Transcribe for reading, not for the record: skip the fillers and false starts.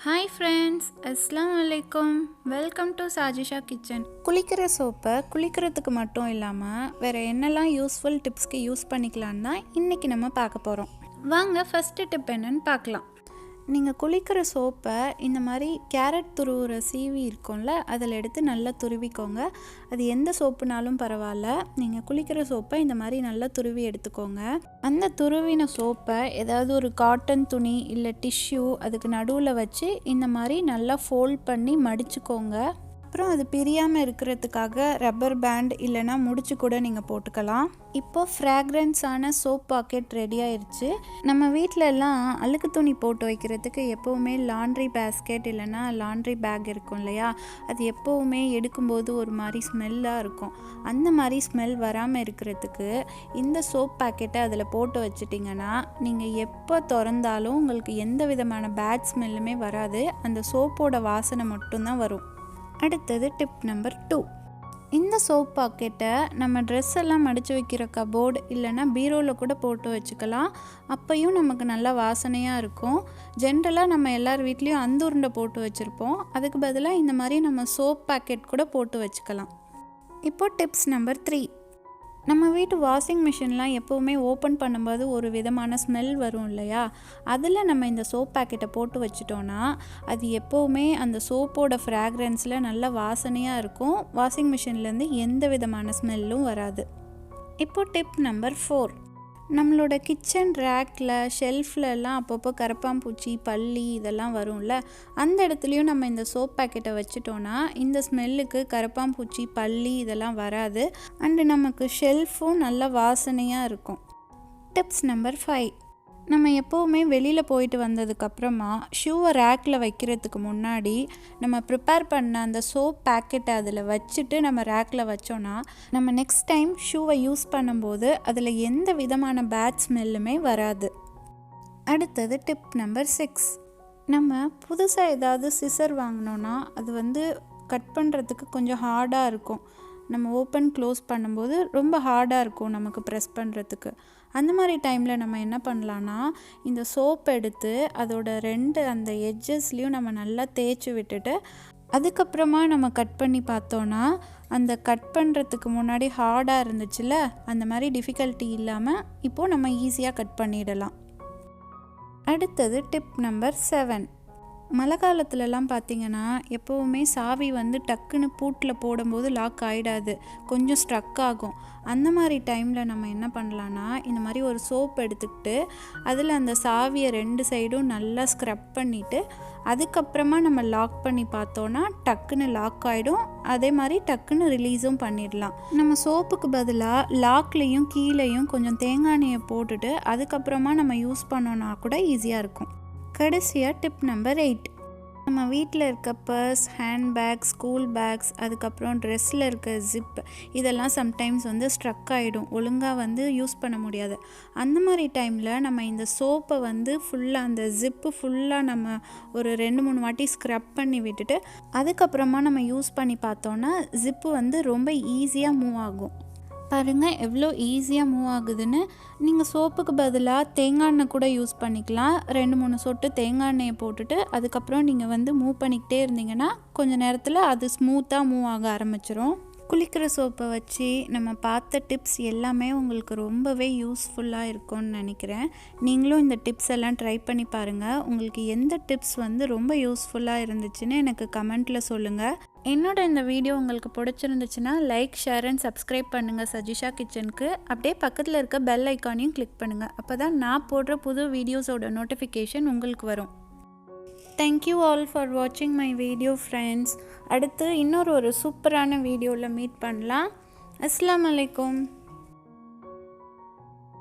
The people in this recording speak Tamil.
ஹாய் ஃப்ரெண்ட்ஸ், அஸ்ஸலாமு அலைக்கும். Welcome to Sajisha kitchen. குளிக்கிற சோப்பை குளிக்கிறதுக்கு மட்டும் இல்லாமல் வேறு என்னெல்லாம் யூஸ்ஃபுல் டிப்ஸ்க்கு யூஸ் பண்ணிக்கலான்னு தான் இன்றைக்கி நம்ம பார்க்க போகிறோம். வாங்க ஃபஸ்ட்டு டிப் என்னன்னு பார்க்கலாம். நீங்கள் குளிக்கிற சோப்பை இந்த மாதிரி கேரட் துருவுற சீவி இருக்கும்ல, அதில் எடுத்து நல்லா துருவிக்கோங்க. அது எந்த சோப்புனாலும் பரவாயில்ல. நீங்கள் குளிக்கிற சோப்பை இந்த மாதிரி நல்லா துருவி எடுத்துக்கோங்க. அந்த துருவின சோப்பை ஏதாவது ஒரு காட்டன் துணி இல்லை டிஷ்யூ அதுக்கு நடுவில் வச்சு இந்த மாதிரி நல்லா ஃபோல்ட் பண்ணி மடிச்சுக்கோங்க. அப்புறம் அது பிரியாமல் இருக்கிறதுக்காக ரப்பர் பேண்ட் இல்லைனா முடிச்சு கூட நீங்கள் போட்டுக்கலாம். இப்போது ஃப்ராக்ரன்ஸான சோப் பாக்கெட் ரெடி ஆயிடுச்சு. நம்ம வீட்டில எல்லாம் அழுக்கு துணி போட்டு வைக்கிறதுக்கு எப்போவுமே லாண்ட்ரி பேஸ்கெட் இல்லைனா லாண்ட்ரி பேக் இருக்கும் இல்லையா, அது எப்போவுமே எடுக்கும்போது ஒரு மாதிரி ஸ்மெல்லாக இருக்கும். அந்த மாதிரி ஸ்மெல் வராமல் இருக்கிறதுக்கு இந்த சோப் பாக்கெட்டை அதில் போட்டு வச்சிட்டிங்கன்னா நீங்கள் எப்போ திறந்தாலும் உங்களுக்கு எந்த விதமான பேட் ஸ்மெல்லுமே வராது. அந்த சோப்போட வாசனை மட்டும்தான் வரும். அடுத்தது டிப் நம்பர் 2. இந்த சோப் பாக்கெட்டை நம்ம ட்ரெஸ் எல்லாம் மடித்து வைக்கிற கபோர்டு இல்லைன்னா பீரோவில் கூட போட்டு வச்சுக்கலாம். அப்பையும் நமக்கு நல்லா வாசனையாக இருக்கும். ஜென்ரலாக நம்ம எல்லார் வீட்லேயும் அந்துருண்டை போட்டு வச்சுருப்போம். அதுக்கு பதிலாக இந்த மாதிரி நம்ம சோப் பாக்கெட் கூட போட்டு வச்சுக்கலாம். இப்போது டிப்ஸ் நம்பர் 3. நம்ம வீட்டு வாஷிங் மிஷின்லாம் எப்போவுமே ஓப்பன் பண்ணும்போது ஒரு விதமான ஸ்மெல் வரும் இல்லையா, அதில் நம்ம இந்த சோப் பேக்கெட்டை போட்டு வச்சிட்டோன்னா அது எப்போவுமே அந்த சோப்போட ஃப்ராக்ரன்ஸில் நல்ல வாசனையாக இருக்கும். வாஷிங் மிஷின்லேருந்து எந்த விதமான ஸ்மெல்லும் வராது. இப்போ டிப் நம்பர் 4. நம்மளோட கிச்சன் ரேக்கில் ஷெல்ஃப்லலாம் அப்பப்போ கரப்பாம்பூச்சி பல்லி இதெல்லாம் வரும்ல, அந்த இடத்துலையும் நம்ம இந்த சோப் பேக்கெட்டை வச்சிட்டோன்னா இந்த ஸ்மெல்லுக்கு கரப்பாம்பூச்சி பல்லி இதெல்லாம் வராது. அண்டு நமக்கு ஷெல்ஃபும் நல்ல வாசனையாக இருக்கும். Tips number 5. நம்ம எப்போவுமே வெளியில் போயிட்டு வந்ததுக்கப்புறமா ஷூவை ரேக்கில் வைக்கிறதுக்கு முன்னாடி நம்ம ப்ரிப்பேர் பண்ண அந்த சோப் பேக்கெட்டை அதில் வச்சுட்டு நம்ம ரேக்கில் வச்சோன்னா நம்ம நெக்ஸ்ட் டைம் ஷூவை யூஸ் பண்ணும்போது அதில் எந்த விதமான பேட் ஸ்மெல்லுமே வராது. அடுத்தது டிப் நம்பர் 6. நம்ம புதுசாக ஏதாவது சிசர் வாங்கினோன்னா அது கட் பண்ணுறதுக்கு கொஞ்சம் ஹார்டாக இருக்கும். நம்ம ஓப்பன் க்ளோஸ் பண்ணும்போது ரொம்ப ஹார்டாக இருக்கும் நமக்கு ப்ரெஸ் பண்ணுறதுக்கு. அந்த மாதிரி டைமில் நம்ம என்ன பண்ணலான்னா, இந்த சோப் எடுத்து அதோட 2 அந்த எட்ஜஸ்லேயும் நம்ம நல்லா தேய்ச்சி விட்டுட்டு அதுக்கப்புறமா நம்ம கட் பண்ணி பார்த்தோன்னா அந்த கட் பண்ணுறதுக்கு முன்னாடி ஹார்டாக இருந்துச்சுல்ல, அந்த மாதிரி டிஃபிகல்ட்டி இல்லாமல் இப்போது நம்ம ஈஸியாக கட் பண்ணிடலாம். அடுத்தது டிப் நம்பர் 7. மழை காலத்துலலாம் பார்த்திங்கன்னா எப்போவுமே சாவி டக்குன்னு பூட்டில் போடும்போது லாக் ஆகிடாது, கொஞ்சம் ஸ்ட்ரக் ஆகும். அந்த மாதிரி டைமில் நம்ம என்ன பண்ணலான்னா, இந்த மாதிரி ஒரு சோப் எடுத்துக்கிட்டு அதில் அந்த சாவியை 2 சைடும் நல்லா ஸ்க்ரப் பண்ணிவிட்டு அதுக்கப்புறமா நம்ம லாக் பண்ணி பார்த்தோன்னா டக்குன்னு லாக் ஆகிடும். அதே மாதிரி டக்குன்னு ரிலீஸும் பண்ணிடலாம். நம்ம சோப்புக்கு பதிலாக லாக்லேயும் கீழேயும் கொஞ்சம் தேங்காய் எண்ணெயை போட்டுட்டு அதுக்கப்புறமா நம்ம யூஸ் பண்ணோன்னா கூட ஈஸியாக இருக்கும். கடைசியாக டிப் நம்பர் 8. நம்ம வீட்டில் இருக்க பர்ஸ், ஹேண்ட்பேக், ஸ்கூல் பேக்ஸ், அதுக்கப்புறம் ட்ரெஸ்ஸில் இருக்க ஜிப் இதெல்லாம் சம்டைம்ஸ் ஸ்ட்ரக் ஆகிடும், ஒழுங்காக யூஸ் பண்ண முடியாது. அந்த மாதிரி டைமில் நம்ம இந்த சோப்பை ஃபுல்லாக அந்த ஜிப்பு ஃபுல்லாக நம்ம ஒரு 2-3 வாட்டி ஸ்க்ரப் பண்ணி விட்டுட்டு அதுக்கப்புறமா நம்ம யூஸ் பண்ணி பார்த்தோன்னா ஜிப்பு ரொம்ப ஈஸியாக மூவ் ஆகும். பாருங்கள் எவ்வளோ ஈஸியாக மூவ் ஆகுதுன்னு. நீங்கள் சோப்புக்கு பதிலாக தேங்காய் எண்ணெய் கூட யூஸ் பண்ணிக்கலாம். 2-3 சொட்டு தேங்காய் எண்ணெயை போட்டுட்டு அதுக்கப்புறம் நீங்கள் மூவ் பண்ணிக்கிட்டே இருந்தீங்கன்னா கொஞ்சம் நேரத்தில் அது ஸ்மூத்தாக மூவ் ஆக ஆரம்பிச்சிரும். குளிக்கிற சோப்பை வச்சு நம்ம பார்த்த டிப்ஸ் எல்லாமே உங்களுக்கு ரொம்பவே யூஸ்ஃபுல்லாக இருக்கும்னு நினைக்கிறேன். நீங்களும் இந்த டிப்ஸ் எல்லாம் ட்ரை பண்ணி பாருங்கள். உங்களுக்கு எந்த டிப்ஸ் ரொம்ப யூஸ்ஃபுல்லாக இருந்துச்சுன்னு எனக்கு கமெண்ட்டில் சொல்லுங்கள். என்னோட இந்த வீடியோ உங்களுக்கு பிடிச்சிருந்துச்சுன்னா லைக், ஷேர் அண்ட் சப்ஸ்கிரைப் பண்ணுங்கள் சஜிஷா கிச்சனுக்கு. அப்படியே பக்கத்தில் இருக்க பெல் ஐக்கானையும் கிளிக் பண்ணுங்கள். அப்போ தான் நான் போடுற புது வீடியோஸோட நோட்டிஃபிகேஷன் உங்களுக்கு வரும். Thank you all for watching my video friends. அடுத்து இன்னொரு சூப்பரான வீடியோவில் மீட் பண்ணலாம். அஸ்ஸலாமு அலைக்கும்.